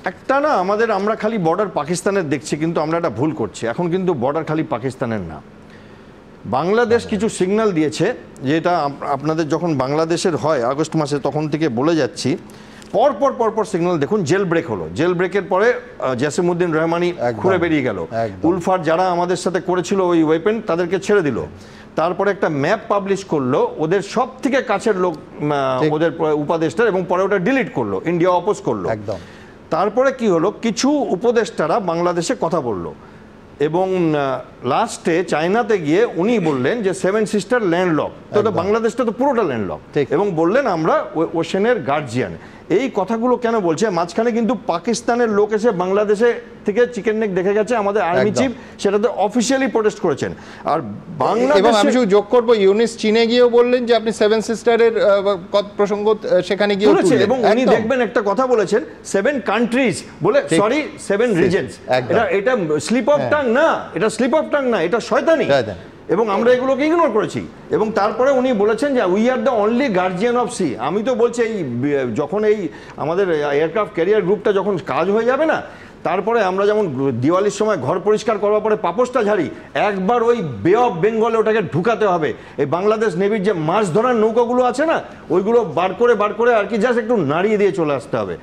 একটা না আমাদের, আমরা খালি বর্ডার পাকিস্তানের দেখছি, কিন্তু আমরা একটা ভুল করছি। এখন কিন্তু বর্ডার খালি পাকিস্তানের না, বাংলাদেশ কিছু সিগন্যাল দিয়েছে, যেটা আপনাদের যখন বাংলাদেশের হয় আগস্ট মাসে, তখন থেকে বলে যাচ্ছি, পরপর সিগন্যাল দেখুন। জেল ব্রেক হলো, জেল ব্রেকের পরে জাসিমউদ্দিন রহমানি ঘুরে বেরিয়ে গেল, উলফার যারা আমাদের সাথে করেছিল ওই ওয়েপেন তাদেরকে ছেড়ে দিল। তারপরে একটা ম্যাপ পাবলিশ করলো ওদের সব থেকে কাছের লোক, ওদের উপদেষ্টার, এবং পরে ওটা ডিলিট করলো, ইন্ডিয়া অপোজ করলো। তারপরে কি হলো, কিছু উপদেষ্টারা বাংলাদেশে কথা বললো, এবং লাস্টে চায়নাতে গিয়ে উনি বললেন যে 7 সিস্টার ল্যান্ডলক, তো বাংলাদেশটা তো পুরোটা ল্যান্ডলক, এবং বললেন আমরা ওশেনের গার্জিয়ান। এই কথাগুলো কেন বলছে? মাঝখানে কিন্তু পাকিস্তানের লোক এসে বাংলাদেশে থেকে চিকেন নেক দেখে গেছে, আমাদের আর্মি চিফ সেটাতে অফিসিয়ালি প্রোটেস্ট করেছেন। আর বাংলাদেশ, এবং আমি শুধু যোগ করব, ইউনিস চীনে গিয়েও বললেন যে আপনি 7 সিস্টারের প্রসঙ্গ সেখানে গিয়ে তুললেন, এবং উনি দেখবেন একটা কথা বলেছেন 7 কান্ট্রিজ বলে, সরি 7 রিজনস। এটা স্লিপ অফ টাং না, এটা স্লিপ অফ টাং না, এটা শয়তানি, এবং আমরা এগুলোকে ইগনোর করেছি। এবং তারপরে উনি বলেছেন যে we are the only guardian of sea. আমি তো বলছি এই যখন এই আমাদের এয়ারক্রাফট ক্যারিয়ার গ্রুপটা যখন কাজ হয়ে যাবে না, তারপরে আমরা যেমন দিওয়ালির সময় ঘর পরিষ্কার করার পরে পাপোশটা ঝাড়ি, একবার ওই বে অফ বেঙ্গলে ওটাকে ঢুকাতে হবে। এই বাংলাদেশ নেভির যে মাছ ধরার নৌকাগুলো আছে না, ওইগুলো বার করে আর কি জাস্ট একটু নাড়িয়ে দিয়ে চলে আসতে হবে।